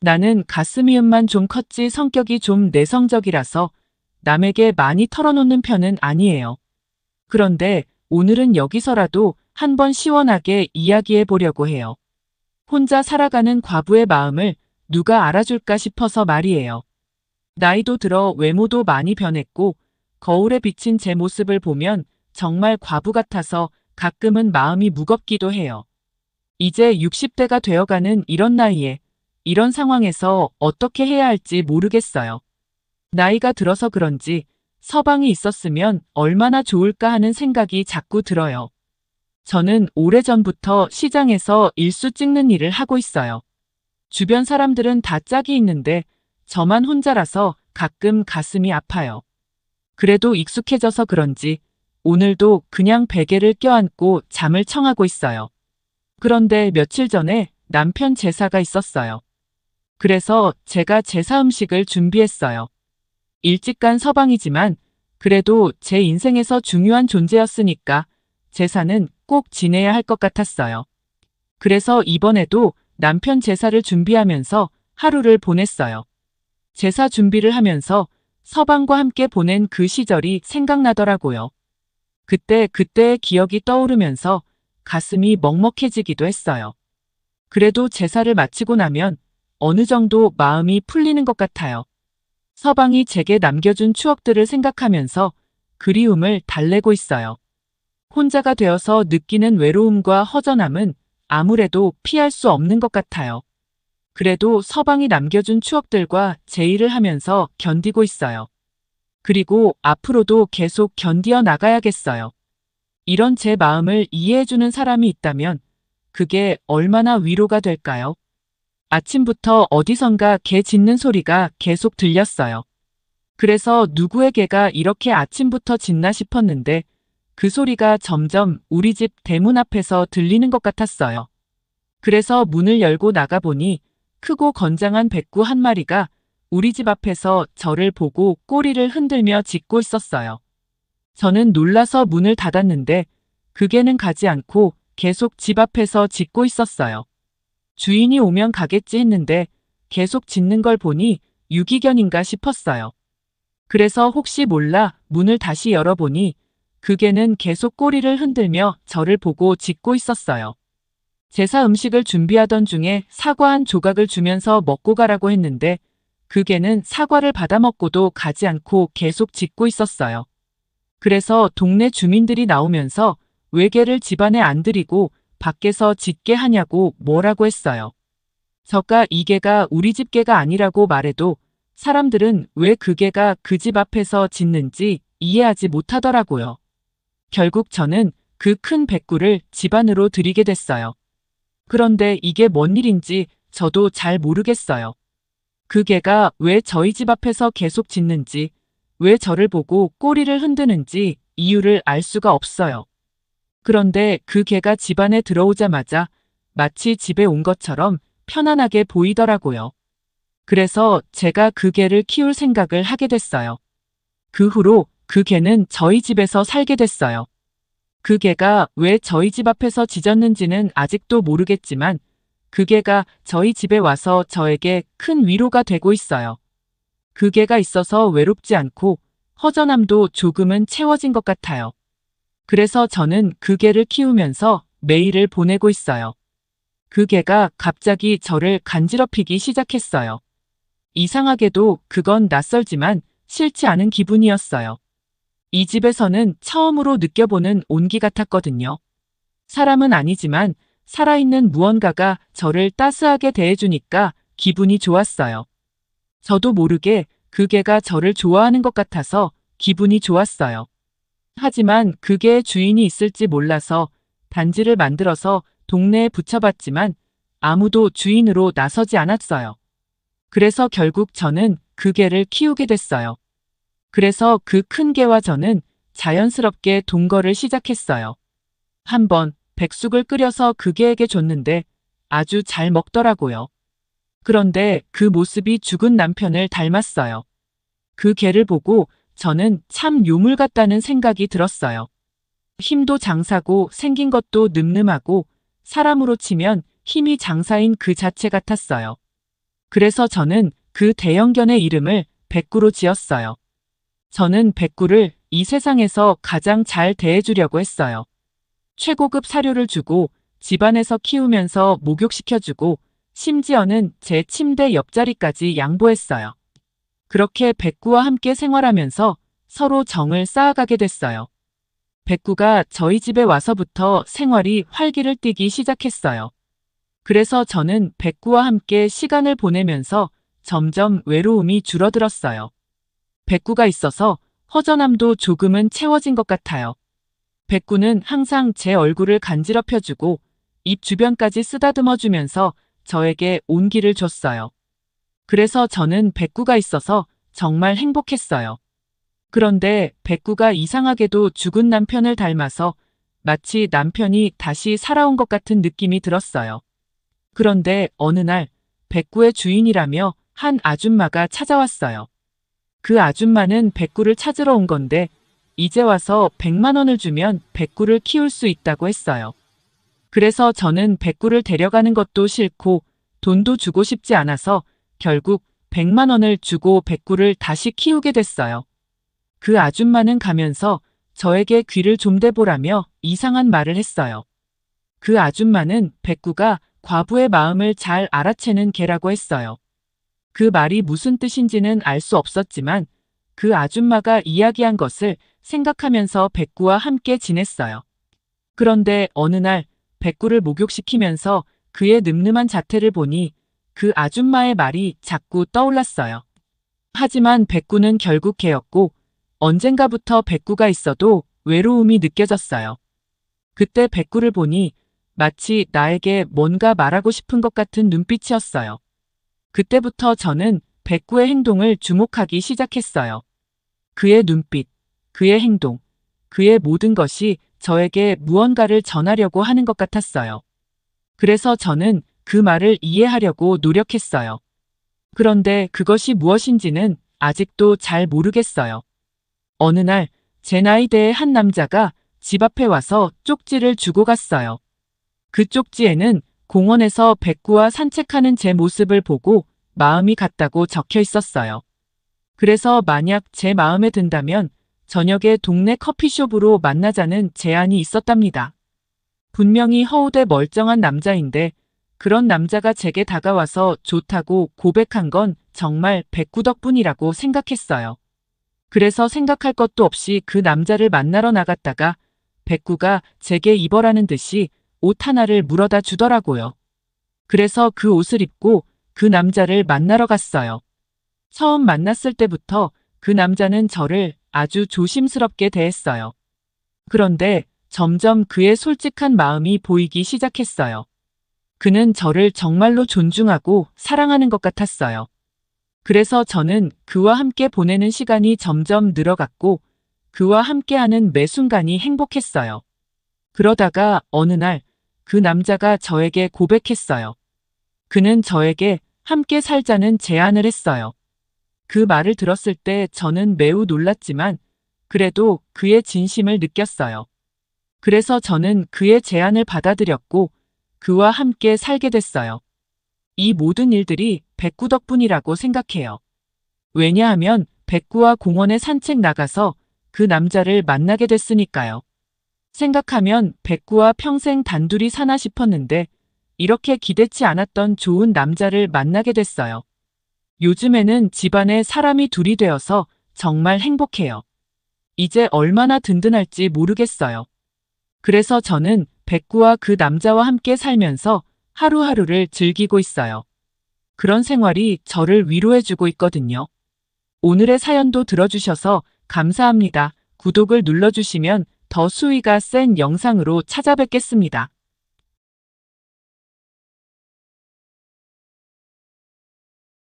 나는 가슴이음만 좀 컸지 성격이 좀 내성적이라서 남에게 많이 털어놓는 편은 아니에요. 그런데 오늘은 여기서라도 한번 시원하게 이야기해 보려고 해요. 혼자 살아가는 과부의 마음을 누가 알아줄까 싶어서 말이에요. 나이도 들어 외모도 많이 변했고 거울에 비친 제 모습을 보면 정말 과부 같아서 가끔은 마음이 무겁기도 해요. 이제 60대가 되어가는 이런 나이에 이런 상황에서 어떻게 해야 할지 모르겠어요. 나이가 들어서 그런지 서방이 있었으면 얼마나 좋을까 하는 생각이 자꾸 들어요. 저는 오래전부터 시장에서 일수 찍는 일을 하고 있어요. 주변 사람들은 다 짝이 있는데 저만 혼자라서 가끔 가슴이 아파요. 그래도 익숙해져서 그런지 오늘도 그냥 베개를 껴안고 잠을 청하고 있어요. 그런데 며칠 전에 남편 제사가 있었어요. 그래서 제가 제사 음식을 준비했어요. 일찍 간 서방이지만 그래도 제 인생에서 중요한 존재였으니까 제사는 꼭 지내야 할 것 같았어요. 그래서 이번에도 남편 제사를 준비하면서 하루를 보냈어요. 제사 준비를 하면서 서방과 함께 보낸 그 시절이 생각나더라고요. 그때의 기억이 떠오르면서 가슴이 먹먹해지기도 했어요. 그래도 제사를 마치고 나면 어느 정도 마음이 풀리는 것 같아요. 서방이 제게 남겨준 추억들을 생각하면서 그리움을 달래고 있어요. 혼자가 되어서 느끼는 외로움과 허전함은 아무래도 피할 수 없는 것 같아요. 그래도 서방이 남겨준 추억들과 제의를 하면서 견디고 있어요. 그리고 앞으로도 계속 견디어 나가야겠어요. 이런 제 마음을 이해해주는 사람이 있다면 그게 얼마나 위로가 될까요? 아침부터 어디선가 개 짖는 소리가 계속 들렸어요. 그래서 누구의 개가 이렇게 아침부터 짖나 싶었는데 그 소리가 점점 우리 집 대문 앞에서 들리는 것 같았어요. 그래서 문을 열고 나가보니 크고 건장한 백구 한 마리가 우리 집 앞에서 저를 보고 꼬리를 흔들며 짖고 있었어요. 저는 놀라서 문을 닫았는데 그 개는 가지 않고 계속 집 앞에서 짖고 있었어요. 주인이 오면 가겠지 했는데 계속 짖는 걸 보니 유기견인가 싶었어요. 그래서 혹시 몰라 문을 다시 열어보니 그 개는 계속 꼬리를 흔들며 저를 보고 짖고 있었어요. 제사 음식을 준비하던 중에 사과 한 조각을 주면서 먹고 가라고 했는데 그 개는 사과를 받아먹고도 가지 않고 계속 짖고 있었어요. 그래서 동네 주민들이 나오면서 왜 개를 집안에 안 들이고 밖에서 짖게 하냐고 뭐라고 했어요. 저가 이 개가 우리 집 개가 아니라고 말해도 사람들은 왜 그 개가 그 집 앞에서 짖는지 이해하지 못하더라고요. 결국 저는 그 큰 백구를 집 안으로 들이게 됐어요. 그런데 이게 뭔 일인지 저도 잘 모르겠어요. 그 개가 왜 저희 집 앞에서 계속 짖는지, 왜 저를 보고 꼬리를 흔드는지 이유를 알 수가 없어요. 그런데 그 개가 집 안에 들어오자마자 마치 집에 온 것처럼 편안하게 보이더라고요. 그래서 제가 그 개를 키울 생각을 하게 됐어요. 그 후로 그 개는 저희 집에서 살게 됐어요. 그 개가 왜 저희 집 앞에서 짖었는지는 아직도 모르겠지만 그 개가 저희 집에 와서 저에게 큰 위로가 되고 있어요. 그 개가 있어서 외롭지 않고 허전함도 조금은 채워진 것 같아요. 그래서 저는 그 개를 키우면서 매일을 보내고 있어요. 그 개가 갑자기 저를 간지럽히기 시작했어요. 이상하게도 그건 낯설지만 싫지 않은 기분이었어요. 이 집에서는 처음으로 느껴보는 온기 같았거든요. 사람은 아니지만 살아있는 무언가가 저를 따스하게 대해주니까 기분이 좋았어요. 저도 모르게 그 개가 저를 좋아하는 것 같아서 기분이 좋았어요. 하지만 그 개의 주인이 있을지 몰라서 단지를 만들어서 동네에 붙여봤지만 아무도 주인으로 나서지 않았어요. 그래서 결국 저는 그 개를 키우게 됐어요. 그래서 그 큰 개와 저는 자연스럽게 동거를 시작했어요. 한번 백숙을 끓여서 그 개에게 줬는데 아주 잘 먹더라고요. 그런데 그 모습이 죽은 남편을 닮았어요. 그 개를 보고 저는 참 요물 같다는 생각이 들었어요. 힘도 장사고 생긴 것도 늠름하고 사람으로 치면 힘이 장사인 그 자체 같았어요. 그래서 저는 그 대형견의 이름을 백구로 지었어요. 저는 백구를 이 세상에서 가장 잘 대해주려고 했어요. 최고급 사료를 주고 집안에서 키우면서 목욕시켜주고 심지어는 제 침대 옆자리까지 양보했어요. 그렇게 백구와 함께 생활하면서 서로 정을 쌓아가게 됐어요. 백구가 저희 집에 와서부터 생활이 활기를 띠기 시작했어요. 그래서 저는 백구와 함께 시간을 보내면서 점점 외로움이 줄어들었어요. 백구가 있어서 허전함도 조금은 채워진 것 같아요. 백구는 항상 제 얼굴을 간지럽혀주고 입 주변까지 쓰다듬어주면서 저에게 온기를 줬어요. 그래서 저는 백구가 있어서 정말 행복했어요. 그런데 백구가 이상하게도 죽은 남편을 닮아서 마치 남편이 다시 살아온 것 같은 느낌이 들었어요. 그런데 어느 날 백구의 주인이라며 한 아줌마가 찾아왔어요. 그 아줌마는 백구를 찾으러 온 건데 이제 와서 100만 원을 주면 백구를 키울 수 있다고 했어요. 그래서 저는 백구를 데려가는 것도 싫고 돈도 주고 싶지 않아서 결국 100만 원을 주고 백구를 다시 키우게 됐어요. 그 아줌마는 가면서 저에게 귀를 좀 대보라며 이상한 말을 했어요. 그 아줌마는 백구가 과부의 마음을 잘 알아채는 개라고 했어요. 그 말이 무슨 뜻인지는 알 수 없었지만 그 아줌마가 이야기한 것을 생각하면서 백구와 함께 지냈어요. 그런데 어느 날 백구를 목욕시키면서 그의 늠름한 자태를 보니 그 아줌마의 말이 자꾸 떠올랐어요. 하지만 백구는 결국 개였고 언젠가부터 백구가 있어도 외로움이 느껴졌어요. 그때 백구를 보니 마치 나에게 뭔가 말하고 싶은 것 같은 눈빛이었어요. 그때부터 저는 백구의 행동을 주목하기 시작했어요. 그의 눈빛, 그의 행동, 그의 모든 것이 저에게 무언가를 전하려고 하는 것 같았어요. 그래서 저는 그 말을 이해하려고 노력했어요. 그런데 그것이 무엇인지는 아직도 잘 모르겠어요. 어느 날 제 나이대의 한 남자가 집 앞에 와서 쪽지를 주고 갔어요. 그 쪽지에는 공원에서 백구와 산책하는 제 모습을 보고 마음이 같다고 적혀 있었어요. 그래서 만약 제 마음에 든다면 저녁에 동네 커피숍으로 만나자는 제안이 있었답니다. 분명히 허우대 멀쩡한 남자인데 그런 남자가 제게 다가와서 좋다고 고백한 건 정말 백구 덕분이라고 생각했어요. 그래서 생각할 것도 없이 그 남자를 만나러 나갔다가 백구가 제게 입어라는 듯이 옷 하나를 물어다 주더라고요. 그래서 그 옷을 입고 그 남자를 만나러 갔어요. 처음 만났을 때부터 그 남자는 저를 아주 조심스럽게 대했어요. 그런데 점점 그의 솔직한 마음이 보이기 시작했어요. 그는 저를 정말로 존중하고 사랑하는 것 같았어요. 그래서 저는 그와 함께 보내는 시간이 점점 늘어갔고 그와 함께하는 매 순간이 행복했어요. 그러다가 어느 날 그 남자가 저에게 고백했어요. 그는 저에게 함께 살자는 제안을 했어요. 그 말을 들었을 때 저는 매우 놀랐지만 그래도 그의 진심을 느꼈어요. 그래서 저는 그의 제안을 받아들였고 그와 함께 살게 됐어요. 이 모든 일들이 백구 덕분이라고 생각해요. 왜냐하면 백구와 공원에 산책 나가서 그 남자를 만나게 됐으니까요. 생각하면 백구와 평생 단둘이 사나 싶었는데 이렇게 기대치 않았던 좋은 남자를 만나게 됐어요. 요즘에는 집안에 사람이 둘이 되어서 정말 행복해요. 이제 얼마나 든든할지 모르겠어요. 그래서 저는 백구와 그 남자와 함께 살면서 하루하루를 즐기고 있어요. 그런 생활이 저를 위로해주고 있거든요. 오늘의 사연도 들어주셔서 감사합니다. 구독을 눌러주시면 더 수위가 센 영상으로 찾아뵙겠습니다.